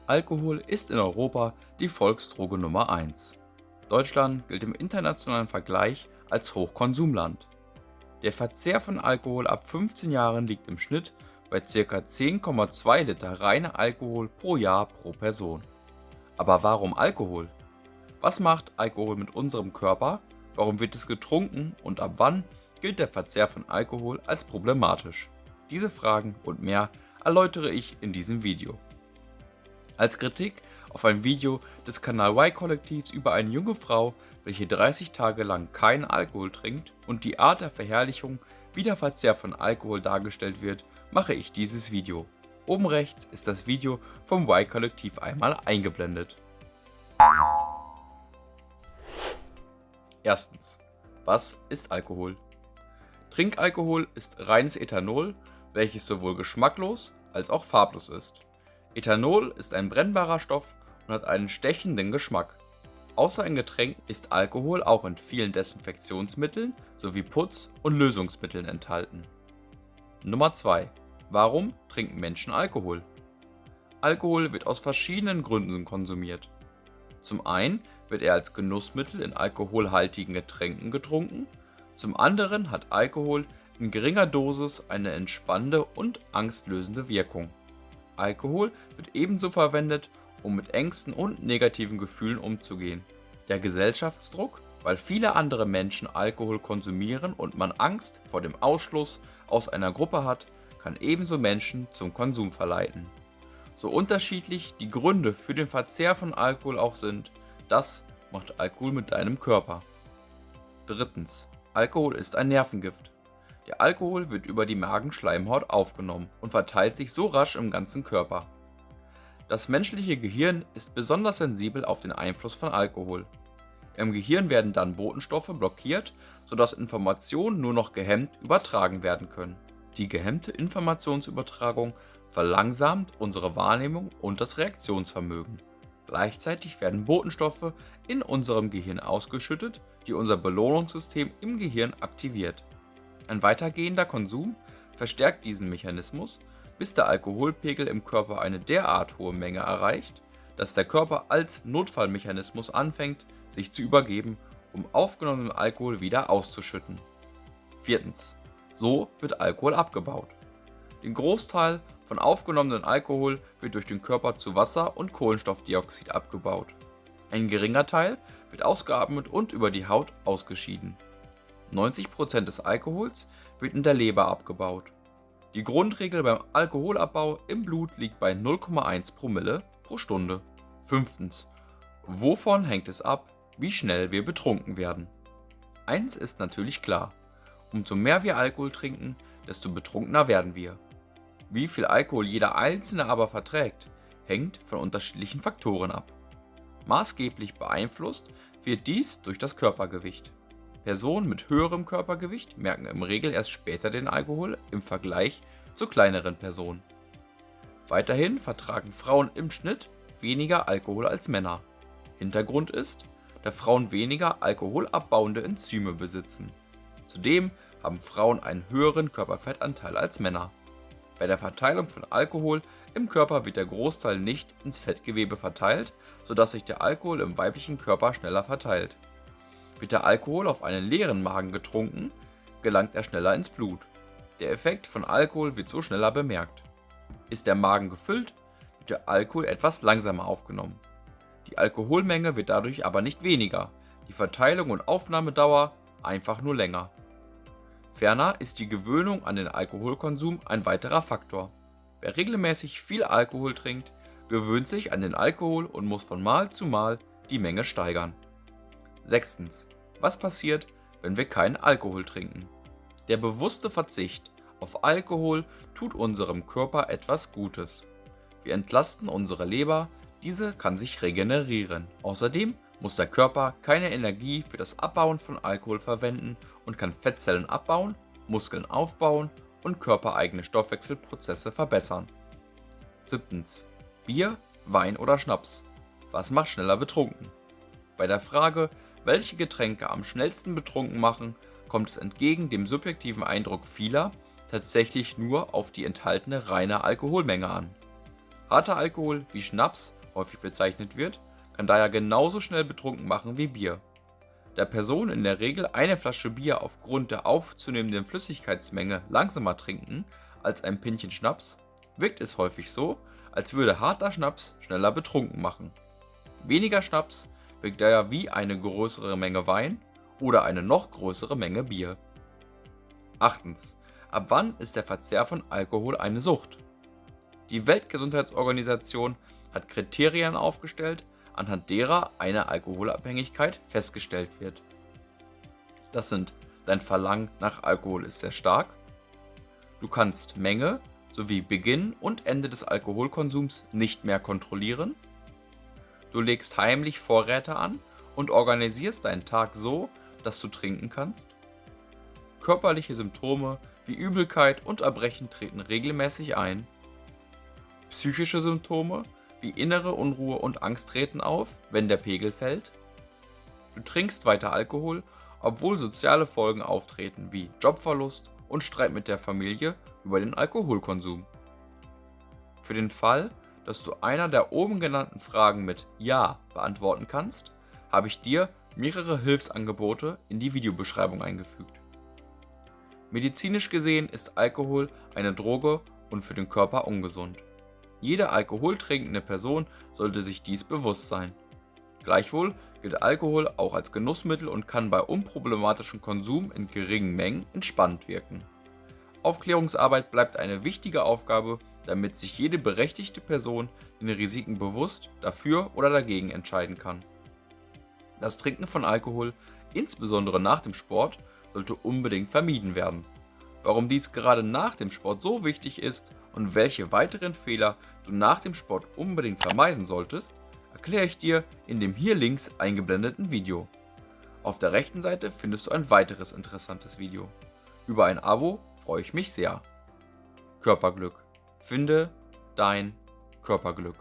Alkohol ist in Europa die Volksdroge Nummer 1. Deutschland gilt im internationalen Vergleich als Hochkonsumland. Der Verzehr von Alkohol ab 15 Jahren liegt im Schnitt bei ca. 10,2 Liter reiner Alkohol pro Jahr pro Person. Aber warum Alkohol? Was macht Alkohol mit unserem Körper? Warum wird es getrunken und ab wann gilt der Verzehr von Alkohol als problematisch? Diese Fragen und mehr erläutere ich in diesem Video. Als Kritik auf ein Video des Kanal Y-Kollektivs über eine junge Frau, welche 30 Tage lang keinen Alkohol trinkt und die Art der Verherrlichung, wie der Verzehr von Alkohol dargestellt wird, mache ich dieses Video. Oben rechts ist das Video vom Y-Kollektiv einmal eingeblendet. Erstens. Was ist Alkohol? Trinkalkohol ist reines Ethanol, welches sowohl geschmacklos als auch farblos ist. Ethanol ist ein brennbarer Stoff und hat einen stechenden Geschmack. Außer in Getränken ist Alkohol auch in vielen Desinfektionsmitteln sowie Putz- und Lösungsmitteln enthalten. Nummer 2. Warum trinken Menschen Alkohol? Alkohol wird aus verschiedenen Gründen konsumiert. Zum einen wird er als Genussmittel in alkoholhaltigen Getränken getrunken, zum anderen hat Alkohol in geringer Dosis eine entspannende und angstlösende Wirkung. Alkohol wird ebenso verwendet, um mit Ängsten und negativen Gefühlen umzugehen. Der Gesellschaftsdruck, weil viele andere Menschen Alkohol konsumieren und man Angst vor dem Ausschluss aus einer Gruppe hat, kann ebenso Menschen zum Konsum verleiten. So unterschiedlich die Gründe für den Verzehr von Alkohol auch sind, das macht Alkohol mit deinem Körper. Drittens. Alkohol ist ein Nervengift. Der Alkohol wird über die Magenschleimhaut aufgenommen und verteilt sich so rasch im ganzen Körper. Das menschliche Gehirn ist besonders sensibel auf den Einfluss von Alkohol. Im Gehirn werden dann Botenstoffe blockiert, sodass Informationen nur noch gehemmt übertragen werden können. Die gehemmte Informationsübertragung verlangsamt unsere Wahrnehmung und das Reaktionsvermögen. Gleichzeitig werden Botenstoffe in unserem Gehirn ausgeschüttet, die unser Belohnungssystem im Gehirn aktiviert. Ein weitergehender Konsum verstärkt diesen Mechanismus, bis der Alkoholpegel im Körper eine derart hohe Menge erreicht, dass der Körper als Notfallmechanismus anfängt, sich zu übergeben, um aufgenommenen Alkohol wieder auszuschütten. Viertens. So wird Alkohol abgebaut. Den Großteil von aufgenommenem Alkohol wird durch den Körper zu Wasser und Kohlenstoffdioxid abgebaut. Ein geringer Teil wird ausgeatmet und über die Haut ausgeschieden. 90% des Alkohols wird in der Leber abgebaut. Die Grundregel beim Alkoholabbau im Blut liegt bei 0,1 Promille pro Stunde. Fünftens. Wovon hängt es ab, wie schnell wir betrunken werden? Eins ist natürlich klar: Umso mehr wir Alkohol trinken, desto betrunkener werden wir. Wie viel Alkohol jeder Einzelne aber verträgt, hängt von unterschiedlichen Faktoren ab. Maßgeblich beeinflusst wird dies durch das Körpergewicht. Personen mit höherem Körpergewicht merken im Regel erst später den Alkohol im Vergleich zu kleineren Personen. Weiterhin vertragen Frauen im Schnitt weniger Alkohol als Männer. Hintergrund ist, da Frauen weniger alkoholabbauende Enzyme besitzen. Zudem haben Frauen einen höheren Körperfettanteil als Männer. Bei der Verteilung von Alkohol im Körper wird der Großteil nicht ins Fettgewebe verteilt, sodass sich der Alkohol im weiblichen Körper schneller verteilt. Wird der Alkohol auf einen leeren Magen getrunken, gelangt er schneller ins Blut. Der Effekt von Alkohol wird so schneller bemerkt. Ist der Magen gefüllt, wird der Alkohol etwas langsamer aufgenommen. Die Alkoholmenge wird dadurch aber nicht weniger, die Verteilung und Aufnahmedauer einfach nur länger. Ferner ist die Gewöhnung an den Alkoholkonsum ein weiterer Faktor. Wer regelmäßig viel Alkohol trinkt, gewöhnt sich an den Alkohol und muss von Mal zu Mal die Menge steigern. Sechstens. Was passiert, wenn wir keinen Alkohol trinken? Der bewusste Verzicht auf Alkohol tut unserem Körper etwas Gutes. Wir entlasten unsere Leber, diese kann sich regenerieren. Außerdem muss der Körper keine Energie für das Abbauen von Alkohol verwenden und kann Fettzellen abbauen, Muskeln aufbauen und körpereigene Stoffwechselprozesse verbessern. Siebtens. Bier, Wein oder Schnaps. Was macht schneller betrunken? Bei der Frage, welche Getränke am schnellsten betrunken machen, kommt es entgegen dem subjektiven Eindruck vieler tatsächlich nur auf die enthaltene reine Alkoholmenge an. Harter Alkohol, wie Schnaps häufig bezeichnet wird, kann daher genauso schnell betrunken machen wie Bier. Da Personen in der Regel eine Flasche Bier aufgrund der aufzunehmenden Flüssigkeitsmenge langsamer trinken als ein Pintchen Schnaps, wirkt es häufig so, als würde harter Schnaps schneller betrunken machen. Weniger Schnaps wirkt daher wie eine größere Menge Wein oder eine noch größere Menge Bier. 8. Ab wann ist der Verzehr von Alkohol eine Sucht? Die Weltgesundheitsorganisation hat Kriterien aufgestellt, anhand derer eine Alkoholabhängigkeit festgestellt wird. Das sind: Dein Verlangen nach Alkohol ist sehr stark, du kannst Menge sowie Beginn und Ende des Alkoholkonsums nicht mehr kontrollieren, du legst heimlich Vorräte an und organisierst deinen Tag so, dass du trinken kannst, körperliche Symptome wie Übelkeit und Erbrechen treten regelmäßig ein, psychische Symptome wie innere Unruhe und Angst treten auf, wenn der Pegel fällt, du trinkst weiter Alkohol, obwohl soziale Folgen auftreten wie Jobverlust und Streit mit der Familie über den Alkoholkonsum. Für den Fall, dass du einer der oben genannten Fragen mit Ja beantworten kannst, habe ich dir mehrere Hilfsangebote in die Videobeschreibung eingefügt. Medizinisch gesehen ist Alkohol eine Droge und für den Körper ungesund. Jede alkoholtrinkende Person sollte sich dies bewusst sein. Gleichwohl gilt Alkohol auch als Genussmittel und kann bei unproblematischem Konsum in geringen Mengen entspannend wirken. Aufklärungsarbeit bleibt eine wichtige Aufgabe, damit sich jede berechtigte Person den Risiken bewusst dafür oder dagegen entscheiden kann. Das Trinken von Alkohol, insbesondere nach dem Sport, sollte unbedingt vermieden werden. Warum dies gerade nach dem Sport so wichtig ist und welche weiteren Fehler du nach dem Sport unbedingt vermeiden solltest, erkläre ich dir in dem hier links eingeblendeten Video. Auf der rechten Seite findest du ein weiteres interessantes Video. Über ein Abo freue ich mich sehr. Körperglück. Finde dein Körperglück.